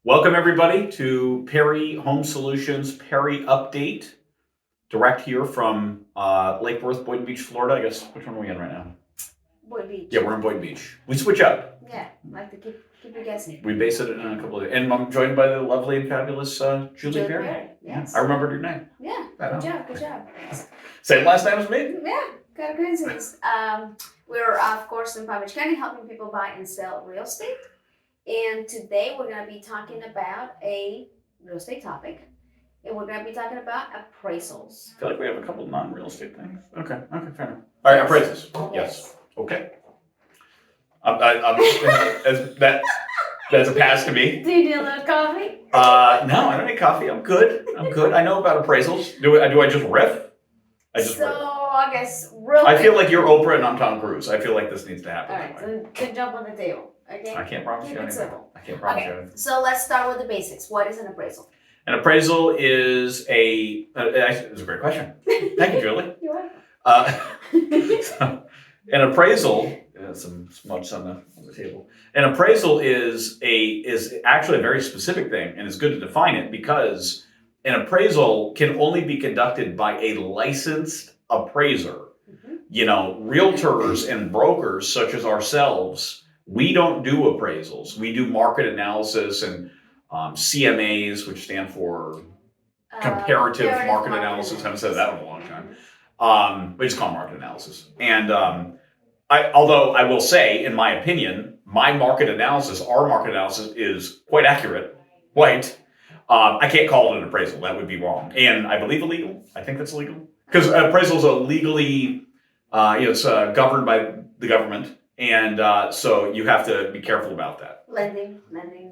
Welcome everybody to Perry Home Solutions Perry Update. Direct here from Lake Worth, Boynton Beach, Florida. I guess, which one are we in right now? Boynton Beach. Yeah, we're in Boynton Beach. We switch up. Yeah, like to keep you guessing. We base it in a couple of, and I'm joined by the lovely and fabulous Julie Perry. Yes. I remembered your name. Yeah, Good job. Same last name as me? Yeah, got a coincidence. We're, of course, in Palm Beach County helping people buy and sell real estate. And today we're going to be talking about a real estate topic. And we're going to be talking about appraisals. I feel like we have a couple non-real estate things. Okay, fair enough. All right, appraisals. Yes. Okay. That's a pass to me. Do you need a little coffee? No, I don't need coffee. I'm good. I know about appraisals. Do I just riff? Riff. I guess real I feel like you're Oprah and I'm Tom Cruise. I feel like this needs to happen. All right, so good jump on the table. Okay. I can't promise you anything. I can't promise you anything. So let's start with the basics. What is an appraisal? An appraisal is it's a great question. Thank you, Julie. You're welcome. So, an appraisal, some smudge on the table. An appraisal is actually a very specific thing, and it's good to define it because an appraisal can only be conducted by a licensed appraiser. Mm-hmm. Realtors and brokers such as ourselves, we don't do appraisals. We do market analysis and CMAs, which stand for comparative market analysis. I haven't said that in a long time. We just call it market analysis. And although I will say, in my opinion, our market analysis is quite accurate. I can't call it an appraisal. That would be wrong. And I believe illegal. I think that's illegal. Because appraisals are legally, it's governed by the government. And so you have to be careful about that. Lending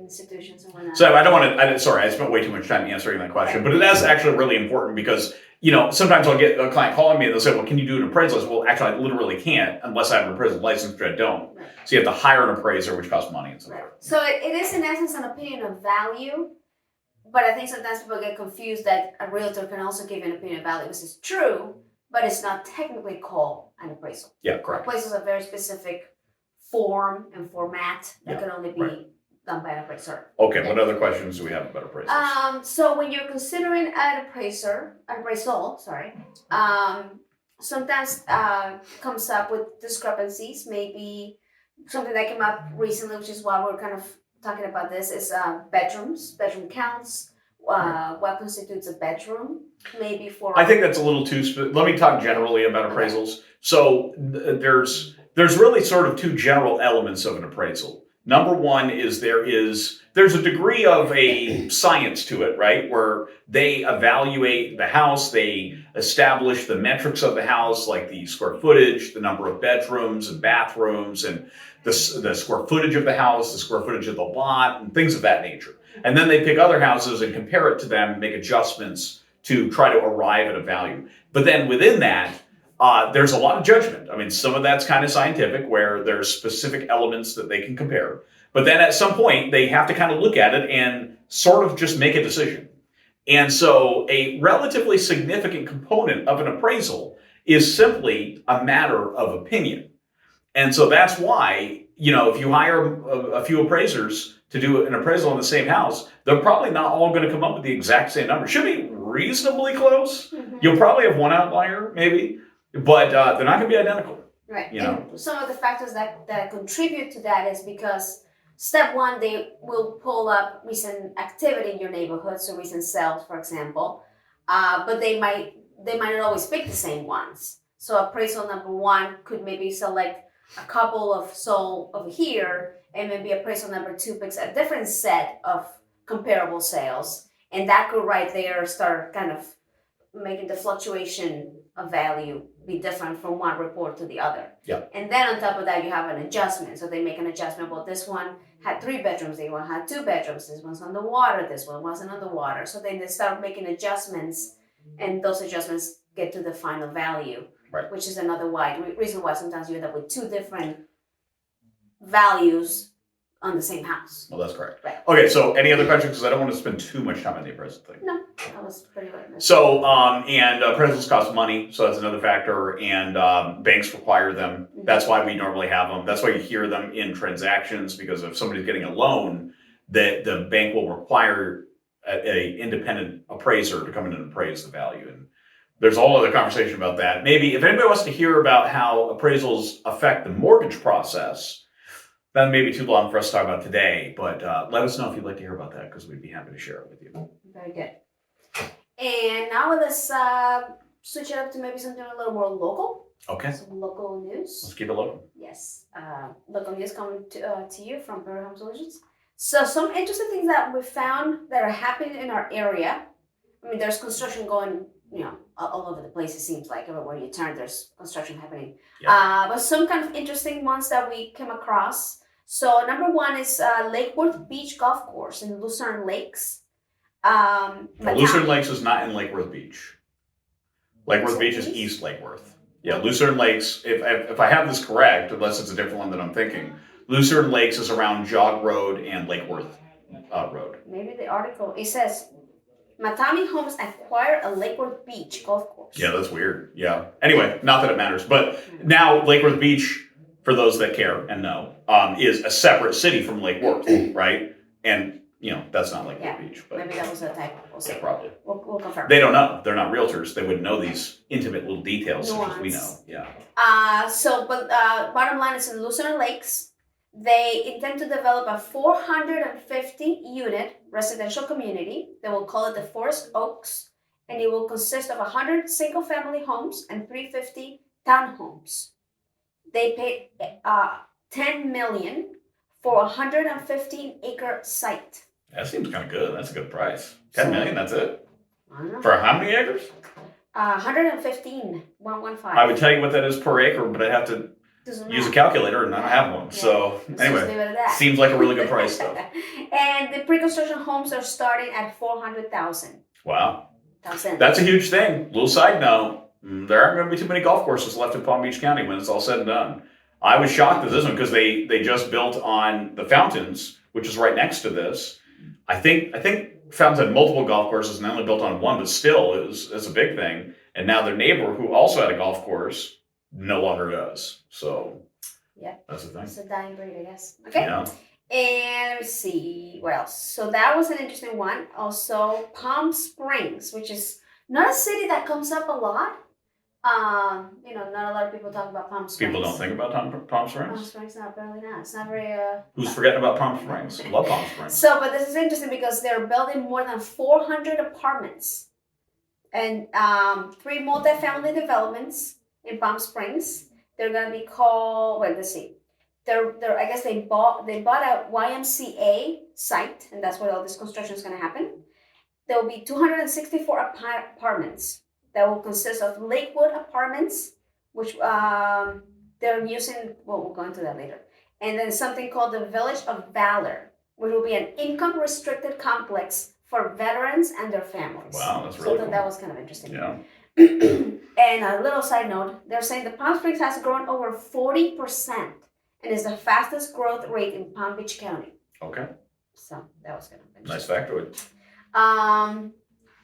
institutions and whatnot. So I don't want to, sorry, I spent way too much time answering that question. But it is actually really important because, sometimes I'll get a client calling me and they'll say, well, can you do an appraisal? I say, well, actually, I literally can't unless I have an appraisal license, which I don't. Right. So you have to hire an appraiser, which costs money and so forth. So it is, in essence, an opinion of value. But I think sometimes people get confused that a realtor can also give an opinion of value, which is true, but it's not technically called an appraisal. Yeah, correct. Appraisal is a very specific form and format that can only be done by an appraiser. Okay, what other questions do we have about appraisals? So when you're considering an appraisal, sometimes comes up with discrepancies. Maybe something that came up recently, which is why we're kind of talking about this, is bedroom counts. What constitutes a bedroom? Maybe for I think that's a little too. Let me talk generally about appraisals. Okay. So there's really sort of two general elements of an appraisal. Number one is there's a degree of a science to it, right? Where they evaluate the house, they establish the metrics of the house, like the square footage, the number of bedrooms and bathrooms, and the square footage of the house, the square footage of the lot, and things of that nature. And then they pick other houses and compare it to them and make adjustments to try to arrive at a value. But then within that, there's a lot of judgment. I mean, some of that's kind of scientific where there's specific elements that they can compare. But then at some point, they have to kind of look at it and sort of just make a decision. And so a relatively significant component of an appraisal is simply a matter of opinion. And so that's why, if you hire a few appraisers to do an appraisal on the same house, they're probably not all going to come up with the exact same number. Should be reasonably close. Mm-hmm. You'll probably have one outlier, maybe. But they're not going to be identical. Right. And some of the factors that contribute to that is because step one, they will pull up recent activity in your neighborhood, so recent sales, for example. But they might not always pick the same ones. So appraisal number one could maybe select a couple of sold over here, and maybe appraisal number two picks a different set of comparable sales. And that could right there start kind of making the fluctuation of value be different from one report to the other. Yeah. And then on top of that, you have an adjustment. So they make an adjustment. Well, this one had 3 bedrooms. This one had 2 bedrooms. This one's on the water. This one wasn't on the water. So then they start making adjustments, and those adjustments get to the final value, right. Which is another reason why sometimes you end up with 2 different values on the same house. Well, that's correct. Right. Okay, so any other questions? Because I don't want to spend too much time on the appraisal thing. No, that was pretty good. So, and appraisals cost money, so that's another factor, and banks require them. Mm-hmm. That's why we normally have them. That's why you hear them in transactions, because if somebody's getting a loan, that the bank will require a independent appraiser to come in and appraise the value. And there's a whole other conversation about that. Maybe if anybody wants to hear about how appraisals affect the mortgage process, that may be too long for us to talk about today, but let us know if you'd like to hear about that, because we'd be happy to share it with you. Very good. And now let's switch it up to maybe something a little more local. Okay. Some local news. Let's keep it local. Yes. Local news coming to you from Better Home Solutions. So some interesting things that we found that are happening in our area. I mean, there's construction going, all over the place. It seems like everywhere you turn, there's construction happening. Yeah. But some kind of interesting ones that we came across. So number one is Lake Worth Beach Golf Course in Lucerne Lakes. Lucerne Lakes is not in Lake Worth Beach. Lake Worth Beach is East Lake Worth. Yeah, Lucerne Lakes, if I have this correct, unless it's a different one that I'm thinking, Lucerne Lakes is around Jog Road and Lake Worth Road. Maybe the article, it says, Matami Homes acquire a Lake Worth Beach golf course. Yeah, that's weird. Yeah. Anyway, not that it matters. But now Lake Worth Beach, for those that care and know, is a separate city from Lake Worth, right? And, that's not Lake Worth Beach. But maybe that was a typo. We'll see. Yeah, probably. We'll confirm. They don't know. They're not realtors. They wouldn't know these intimate little details such as we know. Yeah. Bottom line is in Lucerne Lakes, they intend to develop a 450-unit residential community. They will call it the Forest Oaks, and it will consist of 100 single-family homes and 350 townhomes. They paid $10 million for a 115-acre site. That seems kind of good. That's a good price. $10 million, that's it? I don't know. For how many acres? 115, 115. I would tell you what that is per acre, but I'd have to use a calculator, and I don't have one. Yeah. So anyway, seems like a really good price though. And the pre-construction homes are starting at $400,000. Wow. That's a huge thing. Little side note, there aren't going to be too many golf courses left in Palm Beach County when it's all said and done. I was shocked at this one because they just built on the Fountains, which is right next to this. I think Fountains had multiple golf courses and they only built on one, but still it's a big thing. And now their neighbor, who also had a golf course, no longer does. So yeah, that's the thing. It's a dying breed, I guess. Okay. Yeah. And let me see what else. So that was an interesting one. Also, Palm Springs, which is not a city that comes up a lot. Not a lot of people talk about Palm Springs. People don't think about Palm Springs? Palm Springs, apparently not. It's not very... Who's forgetting about Palm Springs? I love Palm Springs. But this is interesting because they're building more than 400 apartments and 3 multifamily developments in Palm Springs. They're going to be called... Wait, let's see. I guess they bought a YMCA site, and that's where all this construction is going to happen. There will be 264 apartments that will consist of Lakewood apartments, which they're using, we'll go into that later. And then something called the Village of Valor, which will be an income-restricted complex for veterans and their families. Wow, that's really cool. That was kind of interesting. Yeah. And a little side note, they're saying the Palm Springs has grown over 40% and is the fastest growth rate in Palm Beach County. Okay. So that was kind of interesting. Nice factoid.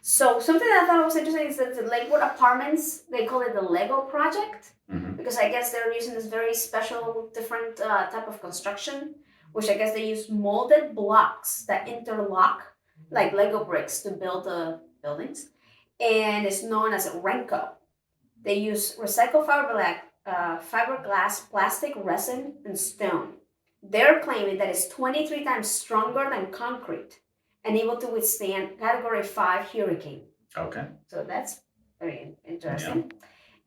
So something that I thought was interesting is that the Lakewood Apartments, they call it the Lego project, because I guess they're using this very special, different type of construction, which I guess they use molded blocks that interlock, like Lego bricks, to build the buildings, and it's known as a Renko. They use recycled fiberglass, plastic, resin, and stone. They're claiming that it's 23 times stronger than concrete and able to withstand Category 5 hurricane. Okay. So that's very interesting. Yeah.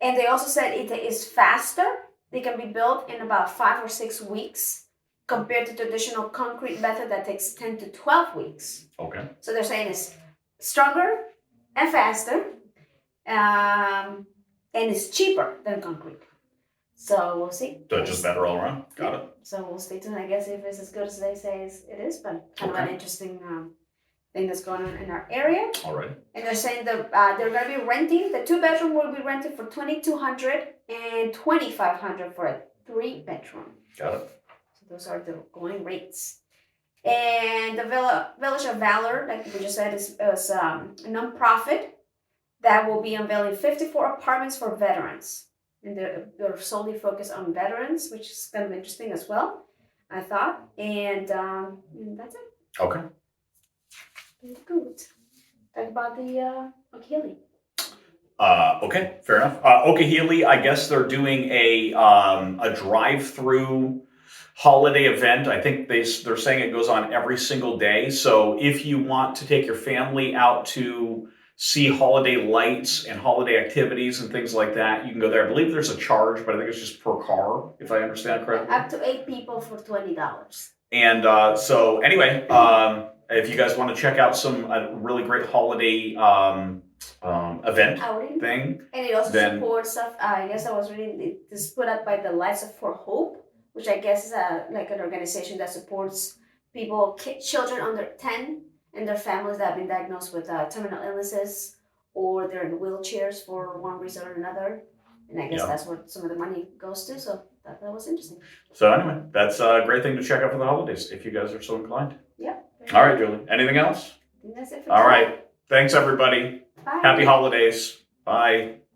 And they also said it is faster. They can be built in about 5 or 6 weeks compared to traditional concrete method that takes 10 to 12 weeks. Okay. So they're saying it's stronger and faster, and it's cheaper than concrete. So we'll see. So it's just better all around. Got it. So we'll stay tuned, I guess, if it's as good as they say it is, but kind of an interesting thing that's going on in our area. All right. And they're saying that they're going to be renting, the 2-bedroom will be rented for $2,200 and $2,500 for a 3-bedroom. Got it. So those are the going rates. And the Village of Valor, like we just said, is a nonprofit that will be unveiling 54 apartments for veterans. And they're solely focused on veterans, which is kind of interesting as well, I thought. And that's it. Okay. Very good. Talk about the Achilles. Okay, fair enough. Okehili, I guess they're doing a drive-through holiday event. I think they're saying it goes on every single day. So if you want to take your family out to see holiday lights and holiday activities and things like that, you can go there. I believe there's a charge, but I think it's just per car, if I understand correctly. Up to 8 people for $20. And so anyway, if you guys want to check out some really great holiday event Outing. thing, And it also then supports stuff. I guess I was reading this put up by the Lights for Hope, which I guess is like an organization that supports people, children under 10, and their families that have been diagnosed with terminal illnesses, or they're in wheelchairs for one reason or another. And I guess Yeah. that's where some of the money goes to. So that was interesting. So anyway, that's a great thing to check out for the holidays if you guys are so inclined. Yeah. All right, Julie. Anything else? I think that's it for All today. right. Thanks, everybody. Bye. Happy holidays. Bye.